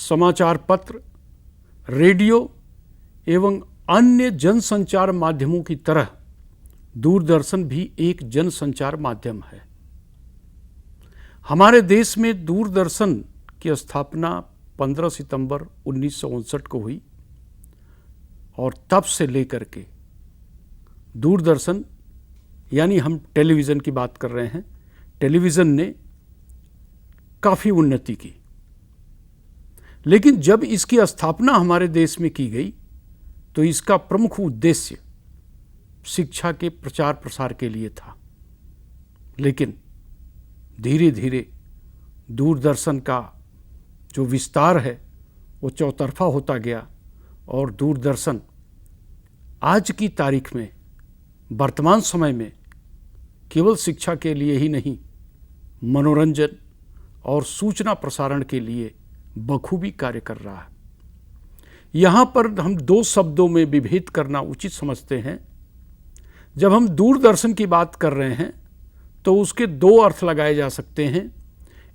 समाचार पत्र, रेडियो एवं अन्य जनसंचार माध्यमों की तरह दूरदर्शन भी एक जनसंचार माध्यम है। हमारे देश में दूरदर्शन की स्थापना 15 सितंबर 1959 को हुई और तब से लेकर के दूरदर्शन, यानी हम टेलीविज़न की बात कर रहे हैं, टेलीविज़न ने काफ़ी उन्नति की। लेकिन जब इसकी स्थापना हमारे देश में की गई तो इसका प्रमुख उद्देश्य शिक्षा के प्रचार प्रसार के लिए था। लेकिन धीरे धीरे दूरदर्शन का जो विस्तार है वो चौतरफा होता गया और दूरदर्शन आज की तारीख में, वर्तमान समय में, केवल शिक्षा के लिए ही नहीं, मनोरंजन और सूचना प्रसारण के लिए बखूबी कार्य कर रहा है। यहाँ पर हम दो शब्दों में विभेद करना उचित समझते हैं। जब हम दूरदर्शन की बात कर रहे हैं तो उसके दो अर्थ लगाए जा सकते हैं।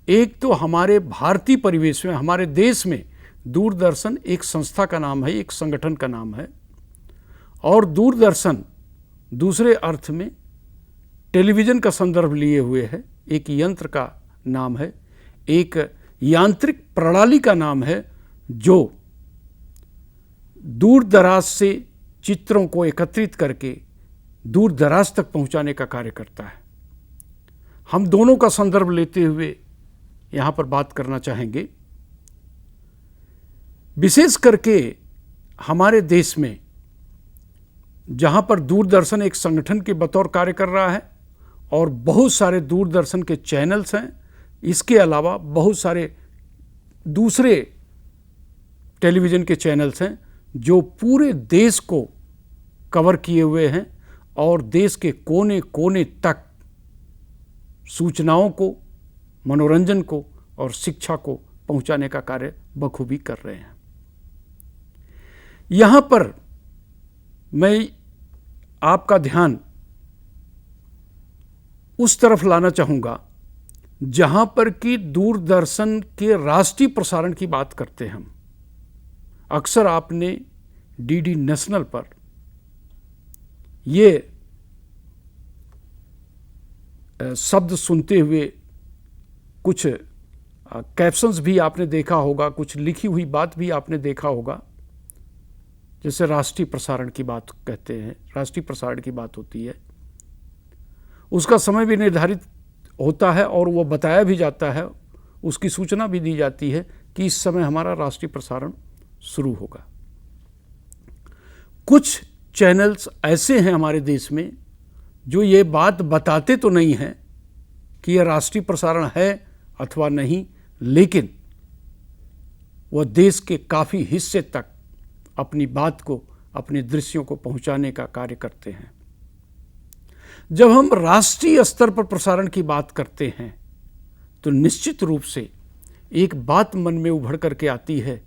एक तो हमारे भारतीय परिवेश में, हमारे देश में दूरदर्शन एक संस्था का नाम है, एक संगठन का नाम है, और दूरदर्शन दूसरे अर्थ में टेलीविज़न का संदर्भ लिए हुए है, एक यंत्र का नाम है, एक यांत्रिक प्रणाली का नाम है जो दूर दराज से चित्रों को एकत्रित करके दूर दराज तक पहुंचाने का कार्य करता है। हम दोनों का संदर्भ लेते हुए यहाँ पर बात करना चाहेंगे। विशेष करके हमारे देश में जहाँ पर दूरदर्शन एक संगठन के बतौर कार्य कर रहा है और बहुत सारे दूरदर्शन के चैनल्स हैं, इसके अलावा बहुत सारे दूसरे टेलीविज़न के चैनल्स हैं जो पूरे देश को कवर किए हुए हैं और देश के कोने कोने तक सूचनाओं को, मनोरंजन को और शिक्षा को पहुंचाने का कार्य बखूबी कर रहे हैं। यहाँ पर मैं आपका ध्यान उस तरफ लाना चाहूँगा जहाँ पर कि दूरदर्शन के राष्ट्रीय प्रसारण की बात करते हैं हम। अक्सर आपने डीडी नेशनल पर ये शब्द सुनते हुए कुछ कैप्शंस भी आपने देखा होगा, कुछ लिखी हुई बात भी आपने देखा होगा। जैसे राष्ट्रीय प्रसारण की बात कहते हैं, राष्ट्रीय प्रसारण की बात होती है, उसका समय भी निर्धारित होता है और वो बताया भी जाता है, उसकी सूचना भी दी जाती है कि इस समय हमारा राष्ट्रीय प्रसारण शुरू होगा। कुछ चैनल्स ऐसे हैं हमारे देश में जो ये बात बताते तो नहीं हैं कि यह राष्ट्रीय प्रसारण है अथवा नहीं, लेकिन वह देश के काफ़ी हिस्से तक अपनी बात को, अपने दृश्यों को पहुंचाने का कार्य करते हैं। जब हम राष्ट्रीय स्तर पर प्रसारण की बात करते हैं तो निश्चित रूप से एक बात मन में उभर करके आती है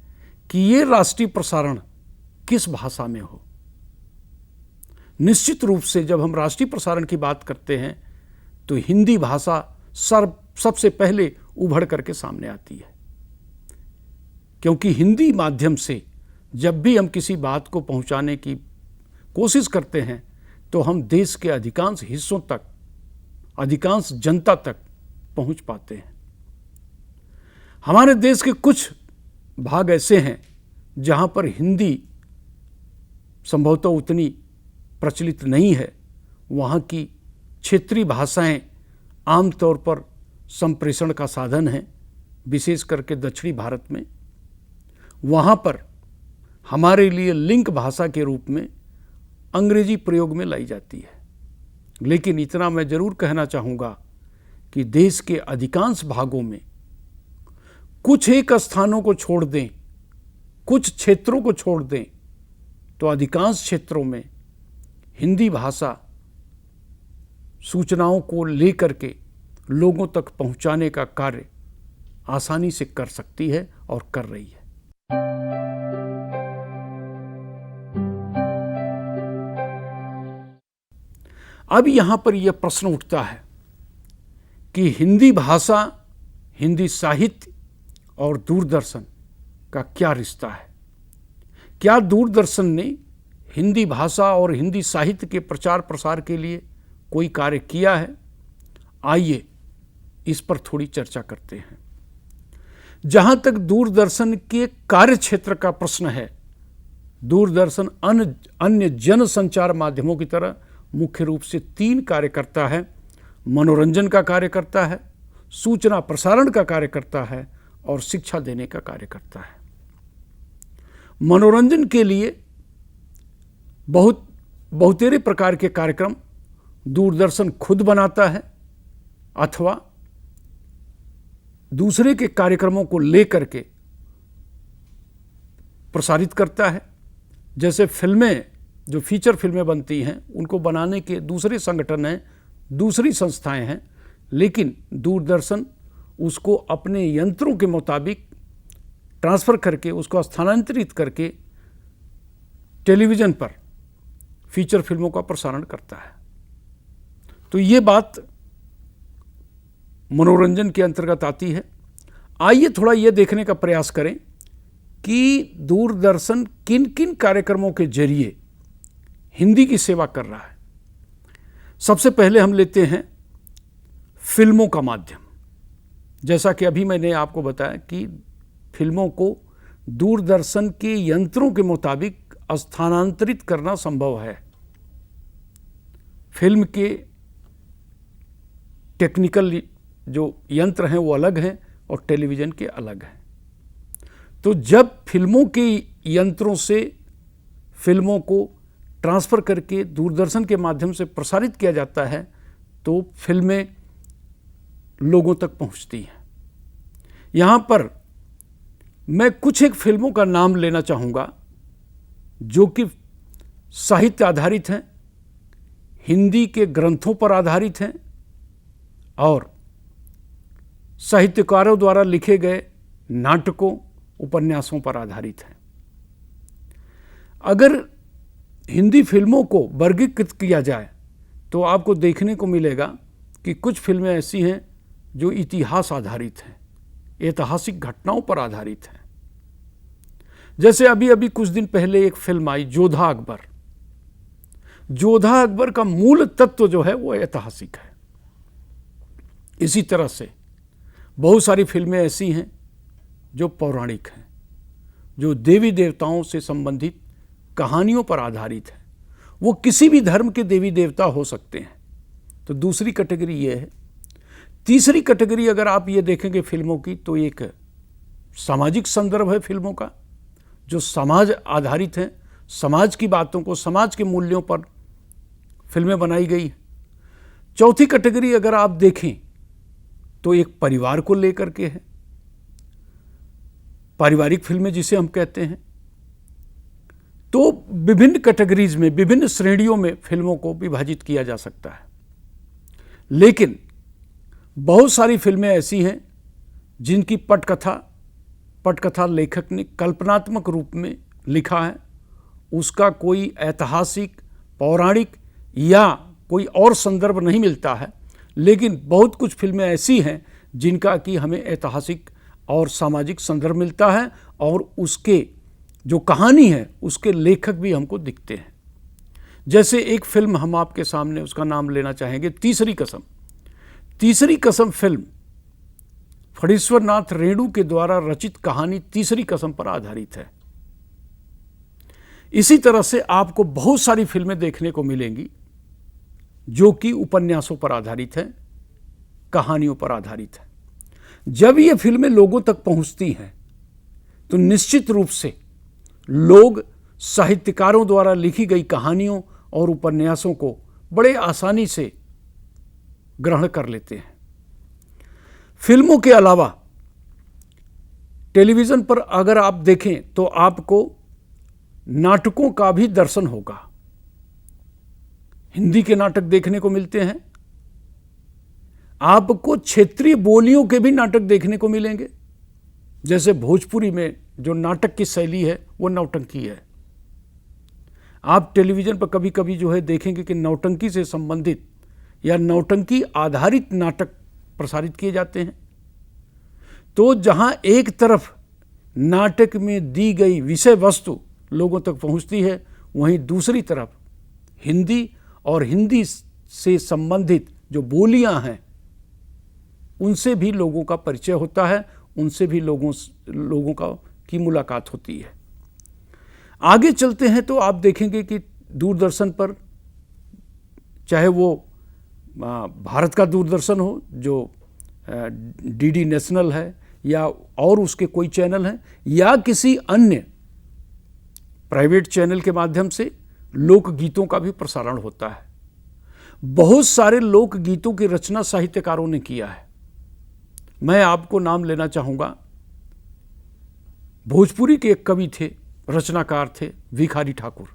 कि ये राष्ट्रीय प्रसारण किस भाषा में हो। निश्चित रूप से जब हम राष्ट्रीय प्रसारण की बात करते हैं तो हिंदी भाषा सबसे पहले उभर करके सामने आती है, क्योंकि हिंदी माध्यम से जब भी हम किसी बात को पहुंचाने की कोशिश करते हैं तो हम देश के अधिकांश हिस्सों तक, अधिकांश जनता तक पहुंच पाते हैं। हमारे देश के कुछ भाग ऐसे हैं जहां पर हिंदी संभवतः उतनी प्रचलित नहीं है। वहाँ की क्षेत्रीय भाषाएं आमतौर पर संप्रेषण का साधन है, विशेष करके दक्षिणी भारत में। वहाँ पर हमारे लिए लिंक भाषा के रूप में अंग्रेजी प्रयोग में लाई जाती है। लेकिन इतना मैं ज़रूर कहना चाहूँगा कि देश के अधिकांश भागों में कुछ एक स्थानों को छोड़ दें, कुछ क्षेत्रों को छोड़ दें, तो अधिकांश क्षेत्रों में हिंदी भाषा सूचनाओं को लेकर के लोगों तक पहुंचाने का कार्य आसानी से कर सकती है और कर रही है। अब यहाँ पर यह प्रश्न उठता है कि हिंदी भाषा, हिंदी साहित्य और दूरदर्शन का क्या रिश्ता है? क्या दूरदर्शन ने हिंदी भाषा और हिंदी साहित्य के प्रचार प्रसार के लिए कोई कार्य किया है? आइए इस पर थोड़ी चर्चा करते हैं। जहां तक दूरदर्शन के कार्य क्षेत्र का प्रश्न है, दूरदर्शन अन्य जन संचार माध्यमों की तरह मुख्य रूप से 3 कार्य करता है। मनोरंजन का कार्य करता है, सूचना प्रसारण का कार्य करता है और शिक्षा देने का कार्य करता है। मनोरंजन के लिए बहुतेरे प्रकार के कार्यक्रम दूरदर्शन खुद बनाता है अथवा दूसरे के कार्यक्रमों को लेकर के प्रसारित करता है। जैसे फिल्में, जो फीचर फिल्में बनती हैं, उनको बनाने के दूसरे संगठन हैं, दूसरी संस्थाएं हैं, लेकिन दूरदर्शन उसको अपने यंत्रों के मुताबिक ट्रांसफ़र करके, उसको स्थानांतरित करके टेलीविज़न पर फीचर फिल्मों का प्रसारण करता है। तो ये बात मनोरंजन के अंतर्गत आती है। आइए थोड़ा ये देखने का प्रयास करें कि दूरदर्शन किन किन कार्यक्रमों के जरिए हिंदी की सेवा कर रहा है। सबसे पहले हम लेते हैं फिल्मों का माध्यम। जैसा कि अभी मैंने आपको बताया कि फिल्मों को दूरदर्शन के यंत्रों के मुताबिक स्थानांतरित करना संभव है। फिल्म के टेक्निकल जो यंत्र हैं वो अलग हैं और टेलीविज़न के अलग हैं। तो जब फिल्मों के यंत्रों से फिल्मों को ट्रांसफ़र करके दूरदर्शन के माध्यम से प्रसारित किया जाता है तो फिल्में लोगों तक पहुंचती हैं। यहाँ पर मैं कुछ एक फिल्मों का नाम लेना चाहूँगा जो कि साहित्य आधारित हैं, हिंदी के ग्रंथों पर आधारित हैं और साहित्यकारों द्वारा लिखे गए नाटकों, उपन्यासों पर आधारित हैं। अगर हिंदी फिल्मों को वर्गीकृत किया जाए तो आपको देखने को मिलेगा कि कुछ फिल्में ऐसी हैं जो इतिहास आधारित हैं, ऐतिहासिक घटनाओं पर आधारित हैं। जैसे अभी कुछ दिन पहले एक फिल्म आई जोधा अकबर। जोधा अकबर का मूल तत्व जो है वो ऐतिहासिक है। इसी तरह से बहुत सारी फिल्में ऐसी हैं जो पौराणिक हैं, जो देवी देवताओं से संबंधित कहानियों पर आधारित है। वो किसी भी धर्म के देवी देवता हो सकते हैं। तो दूसरी कैटेगरी ये है। तीसरी कैटेगरी अगर आप ये देखेंगे फिल्मों की तो एक सामाजिक संदर्भ है फिल्मों का, जो समाज आधारित हैं, समाज की बातों को, समाज के मूल्यों पर फिल्में बनाई गई हैं। चौथी कैटेगरी अगर आप देखें तो एक परिवार को लेकर के है, पारिवारिक फिल्में जिसे हम कहते हैं। तो विभिन्न कैटेगरीज में, विभिन्न श्रेणियों में फिल्मों को विभाजित किया जा सकता है। लेकिन बहुत सारी फिल्में ऐसी हैं जिनकी पटकथा लेखक ने कल्पनात्मक रूप में लिखा है, उसका कोई ऐतिहासिक, पौराणिक या कोई और संदर्भ नहीं मिलता है। लेकिन बहुत कुछ फिल्में ऐसी हैं जिनका कि हमें ऐतिहासिक और सामाजिक संदर्भ मिलता है और उसके जो कहानी है उसके लेखक भी हमको दिखते हैं। जैसे एक फिल्म हम आपके सामने उसका नाम लेना चाहेंगे, तीसरी कसम। तीसरी कसम फिल्म फणीश्वर नाथ रेणु के द्वारा रचित कहानी तीसरी कसम पर आधारित है। इसी तरह से आपको बहुत सारी फिल्में देखने को मिलेंगी जो कि उपन्यासों पर आधारित हैं, कहानियों पर आधारित है। जब ये फिल्में लोगों तक पहुंचती हैं तो निश्चित रूप से लोग साहित्यकारों द्वारा लिखी गई कहानियों और उपन्यासों को बड़े आसानी से ग्रहण कर लेते हैं। फिल्मों के अलावा टेलीविज़न पर अगर आप देखें तो आपको नाटकों का भी दर्शन होगा। हिंदी के नाटक देखने को मिलते हैं, आपको क्षेत्रीय बोलियों के भी नाटक देखने को मिलेंगे। जैसे भोजपुरी में जो नाटक की शैली है वो नौटंकी है। आप टेलीविज़न पर कभी कभी जो है देखेंगे कि नौटंकी से संबंधित या नौटंकी आधारित नाटक प्रसारित किए जाते हैं। तो जहां एक तरफ नाटक में दी गई विषय वस्तु लोगों तक पहुंचती है, वहीं दूसरी तरफ हिंदी और हिंदी से संबंधित जो बोलियां हैं उनसे भी लोगों का परिचय होता है, उनसे भी लोगों की मुलाकात होती है। आगे चलते हैं तो आप देखेंगे कि दूरदर्शन पर, चाहे वो भारत का दूरदर्शन हो जो डीडी नेशनल है या और उसके कोई चैनल हैं, या किसी अन्य प्राइवेट चैनल के माध्यम से लोकगीतों का भी प्रसारण होता है। बहुत सारे लोकगीतों की रचना साहित्यकारों ने किया है। मैं आपको नाम लेना चाहूँगा, भोजपुरी के एक कवि थे, रचनाकार थे, भिखारी ठाकुर।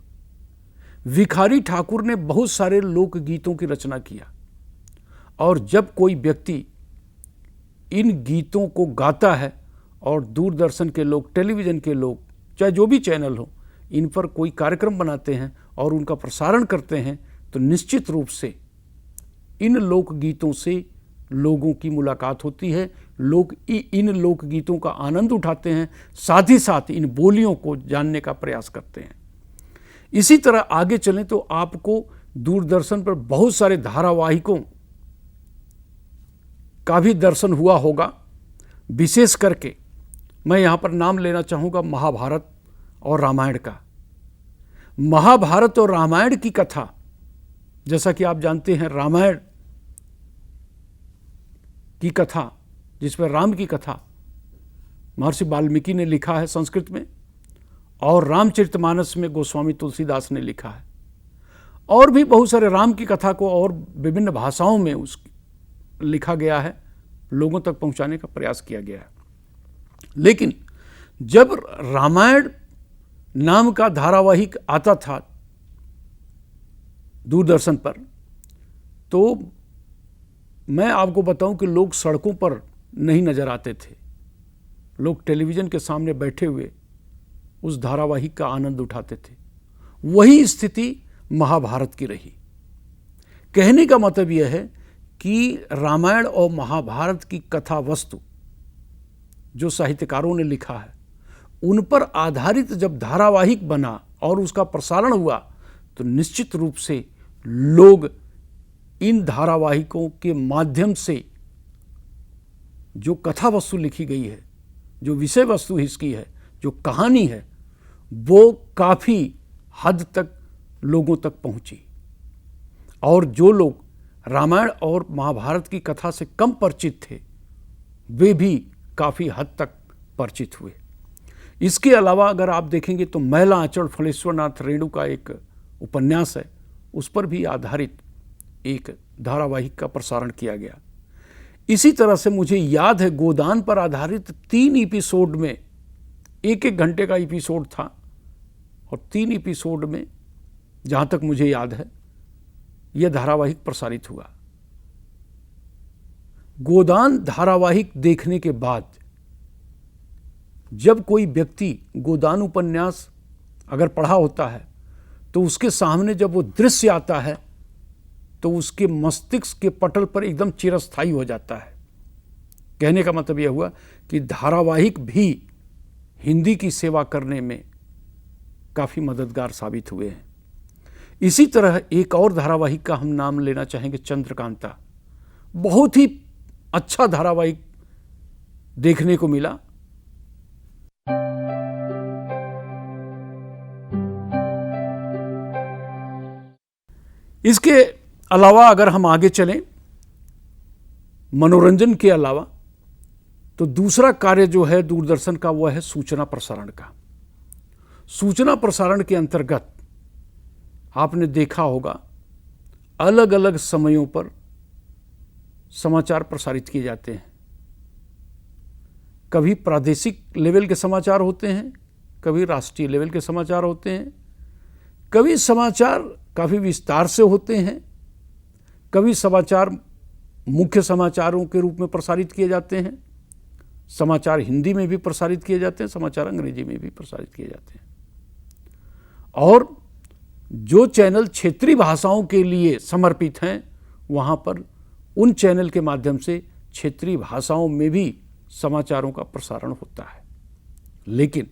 भिखारी ठाकुर ने बहुत सारे लोकगीतों की रचना किया, और जब कोई व्यक्ति इन गीतों को गाता है और दूरदर्शन के लोग, टेलीविज़न के लोग, चाहे जो भी चैनल हो, इन पर कोई कार्यक्रम बनाते हैं और उनका प्रसारण करते हैं, तो निश्चित रूप से इन लोकगीतों से लोगों की मुलाकात होती है। लोग इन लोकगीतों का आनंद उठाते हैं, साथ ही साथ इन बोलियों को जानने का प्रयास करते हैं। इसी तरह आगे चलें तो आपको दूरदर्शन पर बहुत सारे धारावाहिकों का भी दर्शन हुआ होगा। विशेष करके मैं यहाँ पर नाम लेना चाहूँगा महाभारत और रामायण का। महाभारत और रामायण की कथा, जैसा कि आप जानते हैं, रामायण की कथा, जिसमें राम की कथा महर्षि वाल्मीकि ने लिखा है संस्कृत में, और रामचरितमानस में गोस्वामी तुलसीदास ने लिखा है, और भी बहुत सारे राम की कथा को और विभिन्न भाषाओं में लिखा गया है, लोगों तक पहुंचाने का प्रयास किया गया है। लेकिन जब रामायण नाम का धारावाहिक आता था दूरदर्शन पर, तो मैं आपको बताऊं कि लोग सड़कों पर नहीं नजर आते थे। लोग टेलीविज़न के सामने बैठे हुए उस धारावाहिक का आनंद उठाते थे। वही स्थिति महाभारत की रही। कहने का मतलब यह है कि रामायण और महाभारत की कथा वस्तु जो साहित्यकारों ने लिखा है, उन पर आधारित जब धारावाहिक बना और उसका प्रसारण हुआ, तो निश्चित रूप से लोग इन धारावाहिकों के माध्यम से जो कथा वस्तु लिखी गई है, जो विषय वस्तु इसकी है, जो कहानी है, वो काफ़ी हद तक लोगों तक पहुंची। और जो लोग रामायण और महाभारत की कथा से कम परिचित थे, वे भी काफ़ी हद तक परिचित हुए। इसके अलावा अगर आप देखेंगे तो मैला आंचल फलेश्वरनाथ रेणु का एक उपन्यास है, उस पर भी आधारित एक धारावाहिक का प्रसारण किया गया। इसी तरह से मुझे याद है गोदान पर आधारित 3 एपिसोड में, 1-1 घंटे का एपिसोड था, और 3 एपिसोड में जहाँ तक मुझे याद है यह धारावाहिक प्रसारित हुआ। गोदान धारावाहिक देखने के बाद जब कोई व्यक्ति गोदान उपन्यास अगर पढ़ा होता है, तो उसके सामने जब वो दृश्य आता है तो उसके मस्तिष्क के पटल पर एकदम चिरस्थायी हो जाता है। कहने का मतलब यह हुआ कि धारावाहिक भी हिंदी की सेवा करने में काफ़ी मददगार साबित हुए हैं। इसी तरह एक और धारावाहिक का हम नाम लेना चाहेंगे, चंद्रकांता। बहुत ही अच्छा धारावाहिक देखने को मिला। इसके अलावा अगर हम आगे चलें, मनोरंजन के अलावा, तो दूसरा कार्य जो है दूरदर्शन का वह है सूचना प्रसारण का। सूचना प्रसारण के अंतर्गत आपने देखा होगा अलग अलग समयों पर समाचार प्रसारित किए जाते हैं। कभी प्रादेशिक लेवल के समाचार होते हैं, कभी राष्ट्रीय लेवल के समाचार होते हैं, कभी समाचार काफ़ी विस्तार से होते हैं, कभी समाचार मुख्य समाचारों के रूप में प्रसारित किए जाते हैं, समाचार हिंदी में भी प्रसारित किए जाते हैं, समाचार अंग्रेजी में भी प्रसारित किए जाते हैं। और जो चैनल क्षेत्रीय भाषाओं के लिए समर्पित हैं, वहाँ पर उन चैनल के माध्यम से क्षेत्रीय भाषाओं में भी समाचारों का प्रसारण होता है। लेकिन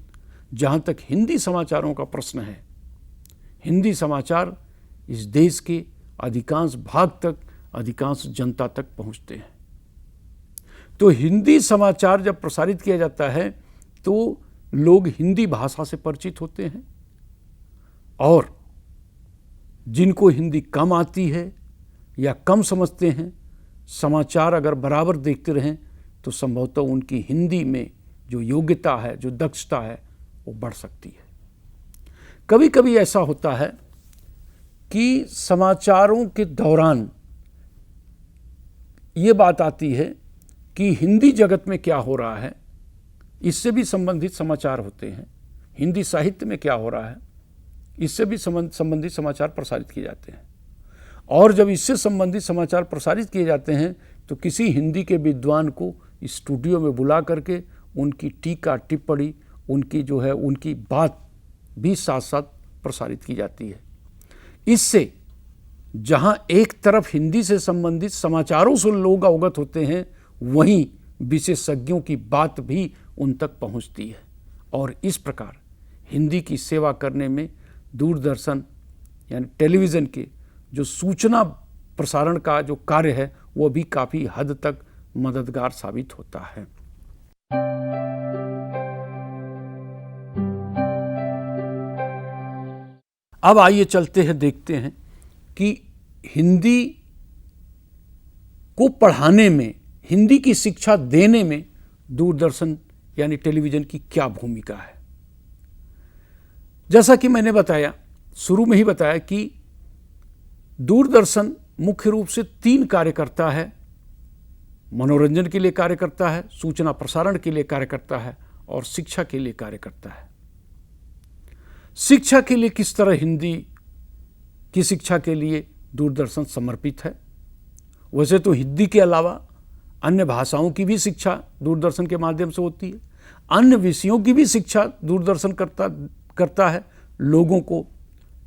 जहाँ तक हिंदी समाचारों का प्रश्न है, हिंदी समाचार इस देश के अधिकांश भाग तक, अधिकांश जनता तक पहुँचते हैं। तो हिंदी समाचार जब प्रसारित किया जाता है तो लोग हिंदी भाषा से परिचित होते हैं, और जिनको हिंदी कम आती है या कम समझते हैं, समाचार अगर बराबर देखते रहें तो संभवतः उनकी हिंदी में जो योग्यता है, जो दक्षता है, वो बढ़ सकती है। कभी कभी ऐसा होता है कि समाचारों के दौरान ये बात आती है कि हिंदी जगत में क्या हो रहा है, इससे भी संबंधित समाचार होते हैं। हिंदी साहित्य में क्या हो रहा है, इससे भी संबंधित समाचार प्रसारित किए जाते हैं। और जब इससे संबंधित समाचार प्रसारित किए जाते हैं तो किसी हिंदी के विद्वान को स्टूडियो में बुला करके उनकी टीका टिप्पणी, उनकी जो है उनकी बात भी साथ साथ प्रसारित की जाती है। इससे जहां एक तरफ हिंदी से संबंधित समाचारों से लोग अवगत होते हैं, वहीं विशेषज्ञों की बात भी उन तक पहुंचती है। और इस प्रकार हिंदी की सेवा करने में दूरदर्शन यानी टेलीविज़न के जो सूचना प्रसारण का जो कार्य है वो भी काफ़ी हद तक मददगार साबित होता है। अब आइए चलते हैं, देखते हैं कि हिंदी को पढ़ाने में, हिंदी की शिक्षा देने में दूरदर्शन यानी टेलीविज़न की क्या भूमिका है। जैसा कि मैंने बताया, शुरू में ही बताया कि दूरदर्शन मुख्य रूप से 3 कार्य करता है। मनोरंजन के लिए कार्य करता है, सूचना प्रसारण के लिए कार्य करता है और शिक्षा के लिए कार्य करता है। शिक्षा के लिए किस तरह हिंदी की शिक्षा के लिए दूरदर्शन समर्पित है। वैसे तो हिंदी के अलावा अन्य भाषाओं की भी शिक्षा दूरदर्शन के माध्यम से होती है, अन्य विषयों की भी शिक्षा दूरदर्शन करता है, लोगों को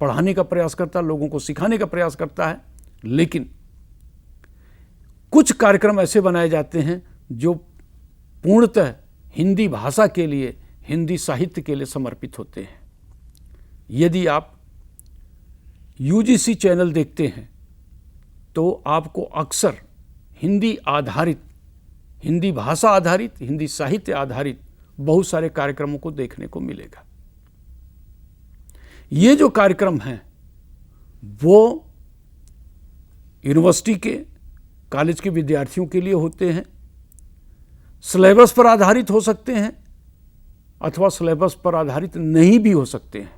पढ़ाने का प्रयास करता है, लोगों को सिखाने का प्रयास करता है। लेकिन कुछ कार्यक्रम ऐसे बनाए जाते हैं जो पूर्णतः हिंदी भाषा के लिए, हिंदी साहित्य के लिए समर्पित होते हैं। यदि आप यूजीसी चैनल देखते हैं तो आपको अक्सर हिंदी आधारित, हिंदी भाषा आधारित, हिंदी साहित्य आधारित बहुत सारे कार्यक्रमों को देखने को मिलेगा। ये जो कार्यक्रम हैं वो यूनिवर्सिटी के, कॉलेज के विद्यार्थियों के लिए होते हैं। सिलेबस पर आधारित हो सकते हैं अथवा सिलेबस पर आधारित नहीं भी हो सकते हैं।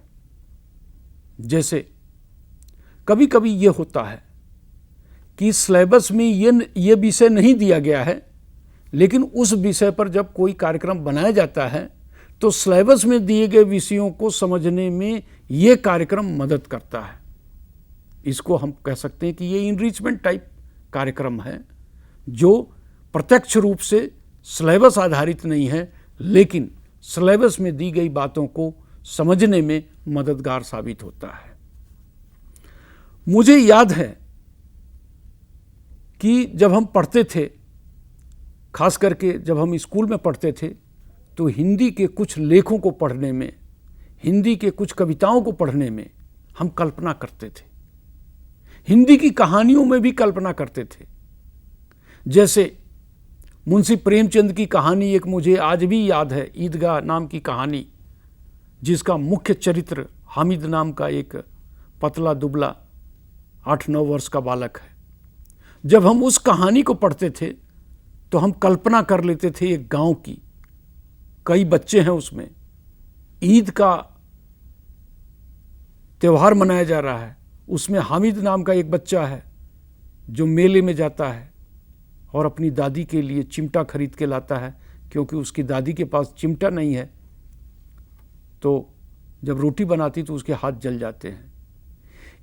जैसे कभी कभी ये होता है कि सिलेबस में ये विषय नहीं दिया गया है, लेकिन उस विषय पर जब कोई कार्यक्रम बनाया जाता है तो सिलेबस में दिए गए विषयों को समझने में ये कार्यक्रम मदद करता है। इसको हम कह सकते हैं कि ये इनरिचमेंट टाइप कार्यक्रम है, जो प्रत्यक्ष रूप से सिलेबस आधारित नहीं है, लेकिन सिलेबस में दी गई बातों को समझने में मददगार साबित होता है। मुझे याद है कि जब हम पढ़ते थे, खास करके जब हम स्कूल में पढ़ते थे, तो हिंदी के कुछ लेखों को पढ़ने में, हिंदी के कुछ कविताओं को पढ़ने में हम कल्पना करते थे। हिंदी की कहानियों में भी कल्पना करते थे। जैसे मुंशी प्रेमचंद की कहानी एक मुझे आज भी याद है, ईदगाह नाम की कहानी, जिसका मुख्य चरित्र हामिद नाम का एक पतला दुबला 8-9 वर्ष का बालक है। जब हम उस कहानी को पढ़ते थे तो हम कल्पना कर लेते थे एक गांव की, कई बच्चे हैं उसमें, ईद का त्यौहार मनाया जा रहा है, उसमें हामिद नाम का एक बच्चा है जो मेले में जाता है और अपनी दादी के लिए चिमटा खरीद के लाता है, क्योंकि उसकी दादी के पास चिमटा नहीं है, तो जब रोटी बनाती तो उसके हाथ जल जाते हैं।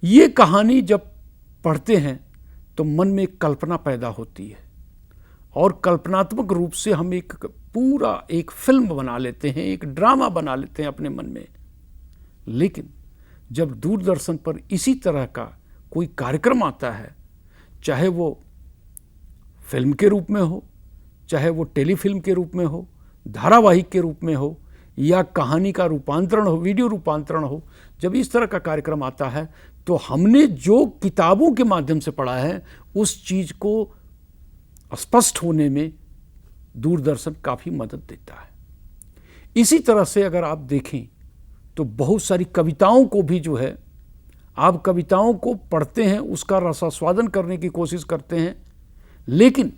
ये कहानी जब पढ़ते हैं तो मन में एक कल्पना पैदा होती है और कल्पनात्मक रूप से हम एक पूरा एक फिल्म बना लेते हैं, एक ड्रामा बना लेते हैं अपने मन में। लेकिन जब दूरदर्शन पर इसी तरह का कोई कार्यक्रम आता है, चाहे वो फिल्म के रूप में हो, चाहे वो टेलीफिल्म के रूप में हो, धारावाहिक के रूप में हो, या कहानी का रूपांतरण हो, वीडियो रूपांतरण हो, जब इस तरह का कार्यक्रम आता है तो हमने जो किताबों के माध्यम से पढ़ा है उस चीज़ को स्पष्ट होने में दूरदर्शन काफ़ी मदद देता है। इसी तरह से अगर आप देखें तो बहुत सारी कविताओं को भी जो है, आप कविताओं को पढ़ते हैं, उसका रसास्वादन करने की कोशिश करते हैं, लेकिन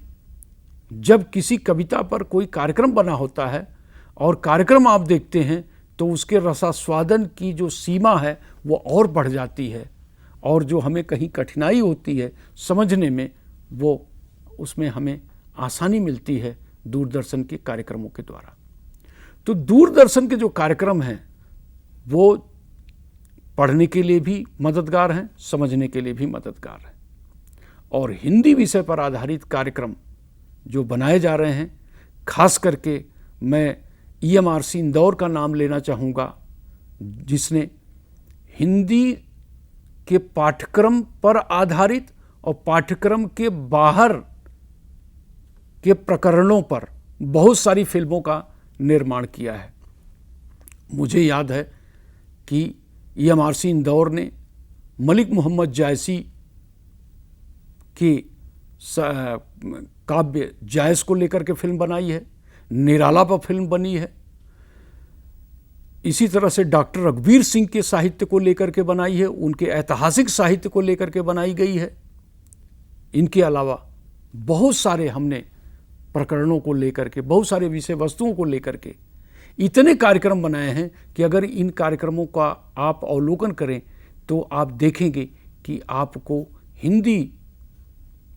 जब किसी कविता पर कोई कार्यक्रम बना होता है और कार्यक्रम आप देखते हैं तो उसके रसास्वादन की जो सीमा है वो और बढ़ जाती है, और जो हमें कहीं कठिनाई होती है समझने में, वो उसमें हमें आसानी मिलती है दूरदर्शन के कार्यक्रमों के द्वारा। तो दूरदर्शन के जो कार्यक्रम हैं वो पढ़ने के लिए भी मददगार हैं, समझने के लिए भी मददगार हैं। और हिंदी विषय पर आधारित कार्यक्रम जो बनाए जा रहे हैं, खास करके मैं EMRC इंदौर का नाम लेना चाहूँगा, जिसने हिंदी के पाठ्यक्रम पर आधारित और पाठ्यक्रम के बाहर के प्रकरणों पर बहुत सारी फिल्मों का निर्माण किया है। मुझे याद है कि EMRC इंदौर ने मलिक मोहम्मद जायसी की काव्य जायस को लेकर के फिल्म बनाई है, निराला पर फिल्म बनी है। इसी तरह से डॉक्टर रघुवीर सिंह के साहित्य को लेकर के बनाई है, उनके ऐतिहासिक साहित्य को लेकर के बनाई गई है। इनके अलावा बहुत सारे हमने प्रकरणों को लेकर के, बहुत सारे विषय वस्तुओं को लेकर के इतने कार्यक्रम बनाए हैं कि अगर इन कार्यक्रमों का आप अवलोकन करें तो आप देखेंगे कि आपको हिंदी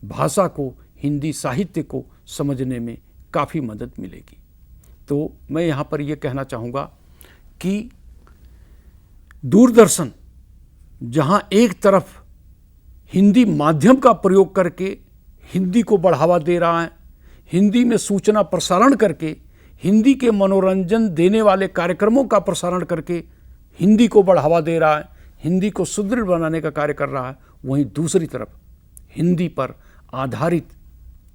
भाषा को, हिंदी साहित्य को समझने में काफ़ी मदद मिलेगी। तो मैं यहाँ पर यह कहना चाहूँगा कि दूरदर्शन जहाँ एक तरफ हिंदी माध्यम का प्रयोग करके हिंदी को बढ़ावा दे रहा है, हिंदी में सूचना प्रसारण करके, हिंदी के मनोरंजन देने वाले कार्यक्रमों का प्रसारण करके हिंदी को बढ़ावा दे रहा है, हिंदी को सुदृढ़ बनाने का कार्य कर रहा है, वहीं दूसरी तरफ हिंदी पर आधारित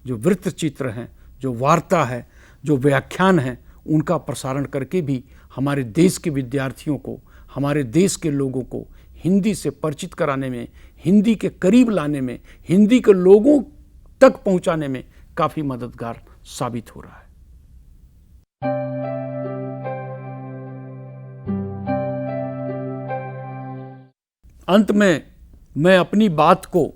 जो वृत्तचित्र हैं, जो वार्ता है, जो व्याख्यान हैं, उनका प्रसारण करके भी हमारे देश के विद्यार्थियों को, हमारे देश के लोगों को हिंदी से परिचित कराने में, हिंदी के करीब लाने में, हिंदी के लोगों तक पहुंचाने में काफ़ी मददगार साबित हो रहा है। अंत में मैं अपनी बात को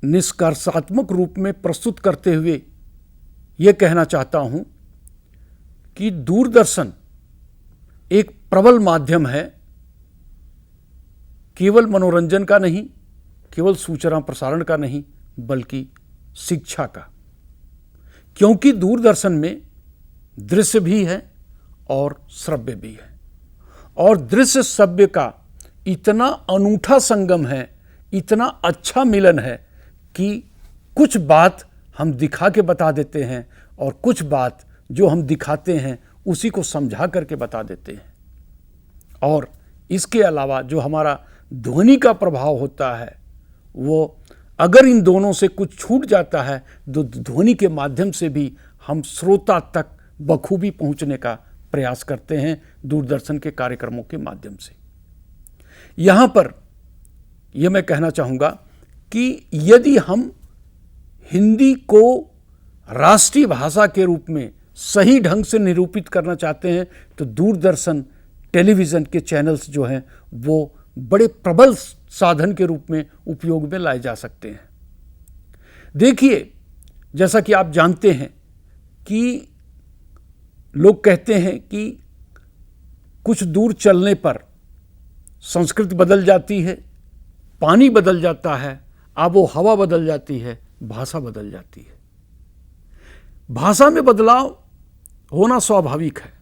निष्कर्षात्मक रूप में प्रस्तुत करते हुए ये कहना चाहता हूँ कि दूरदर्शन एक प्रबल माध्यम है, केवल मनोरंजन का नहीं, केवल सूचना प्रसारण का नहीं, बल्कि शिक्षा का। क्योंकि दूरदर्शन में दृश्य भी है और श्रव्य भी है, और दृश्य श्रव्य का इतना अनूठा संगम है, इतना अच्छा मिलन है कि कुछ बात हम दिखा के बता देते हैं और कुछ बात जो हम दिखाते हैं उसी को समझा करके बता देते हैं। और इसके अलावा जो हमारा ध्वनि का प्रभाव होता है, वो अगर इन दोनों से कुछ छूट जाता है तो ध्वनि के माध्यम से भी हम श्रोता तक बखूबी पहुंचने का प्रयास करते हैं दूरदर्शन के कार्यक्रमों के माध्यम से। यहाँ पर यह मैं कहना चाहूँगा कि यदि हम हिंदी को राष्ट्रीय भाषा के रूप में सही ढंग से निरूपित करना चाहते हैं तो दूरदर्शन टेलीविज़न के चैनल्स जो हैं वो बड़े प्रबल साधन के रूप में उपयोग में लाए जा सकते हैं। देखिए, जैसा कि आप जानते हैं कि लोग कहते हैं कि कुछ दूर चलने पर संस्कृति बदल जाती है, पानी बदल जाता है, आबो हवा बदल जाती है, भाषा बदल जाती है। भाषा में बदलाव होना स्वाभाविक है।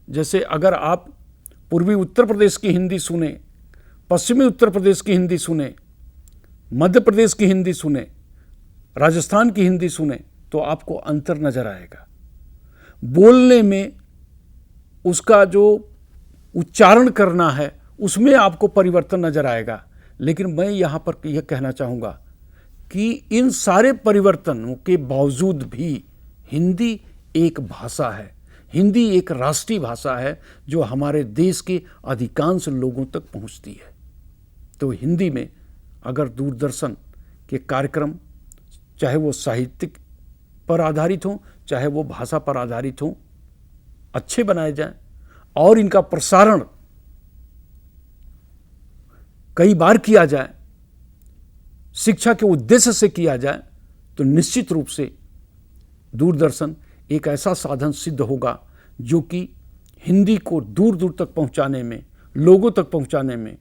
जैसे अगर आप पूर्वी उत्तर प्रदेश की हिंदी सुने, पश्चिमी उत्तर प्रदेश की हिंदी सुने, मध्य प्रदेश की हिंदी सुने, राजस्थान की हिंदी सुने, तो आपको अंतर नजर आएगा। बोलने में उसका जो उच्चारण करना है उसमें आपको परिवर्तन नजर आएगा। लेकिन मैं यहाँ पर यह कहना चाहूँगा कि इन सारे परिवर्तनों के बावजूद भी हिंदी एक भाषा है, हिंदी एक राष्ट्रीय भाषा है जो हमारे देश के अधिकांश लोगों तक पहुंचती है। तो हिंदी में अगर दूरदर्शन के कार्यक्रम, चाहे वो साहित्यिक पर आधारित हों, चाहे वो भाषा पर आधारित हों, अच्छे बनाए जाएं और इनका प्रसारण कई बार किया जाए, शिक्षा के उद्देश्य से किया जाए, तो निश्चित रूप से दूरदर्शन एक ऐसा साधन सिद्ध होगा जो कि हिंदी को दूर दूर तक पहुंचाने में, लोगों तक पहुंचाने में,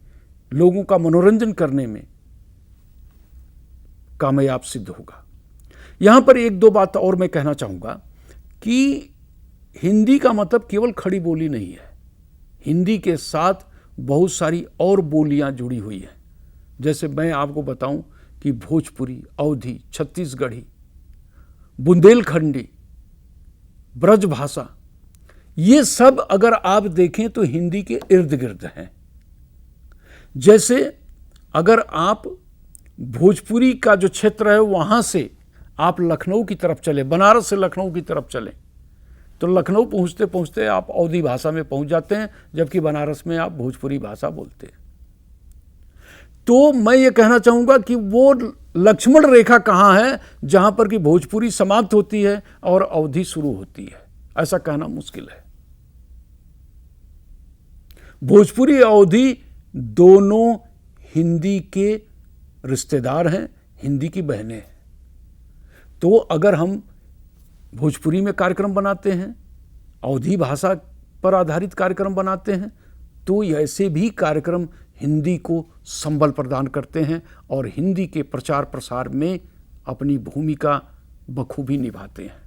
लोगों का मनोरंजन करने में कामयाब सिद्ध होगा। यहां पर एक दो बात और मैं कहना चाहूंगा कि हिंदी का मतलब केवल खड़ी बोली नहीं है। हिंदी के साथ बहुत सारी और बोलियां जुड़ी हुई हैं। जैसे मैं आपको बताऊं कि भोजपुरी, अवधी, छत्तीसगढ़ी, बुंदेलखंडी, ब्रज भाषा, ये सब अगर आप देखें तो हिंदी के इर्द गिर्द हैं। जैसे अगर आप भोजपुरी का जो क्षेत्र है वहां से आप लखनऊ की तरफ चले, बनारस से लखनऊ की तरफ चले, तो लखनऊ पहुंचते पहुंचते आप अवधी भाषा में पहुंच जाते हैं, जबकि बनारस में आप भोजपुरी भाषा बोलते हैं। तो मैं ये कहना चाहूंगा कि वो लक्ष्मण रेखा कहां है जहां पर कि भोजपुरी समाप्त होती है और अवधी शुरू होती है, ऐसा कहना मुश्किल है। भोजपुरी अवधी दोनों हिंदी के रिश्तेदार हैं, हिंदी की बहनें हैं। तो अगर हम भोजपुरी में कार्यक्रम बनाते हैं, अवधी भाषा पर आधारित कार्यक्रम बनाते हैं, तो ऐसे भी कार्यक्रम हिंदी को संबल प्रदान करते हैं और हिंदी के प्रचार प्रसार में अपनी भूमिका बखूबी निभाते हैं।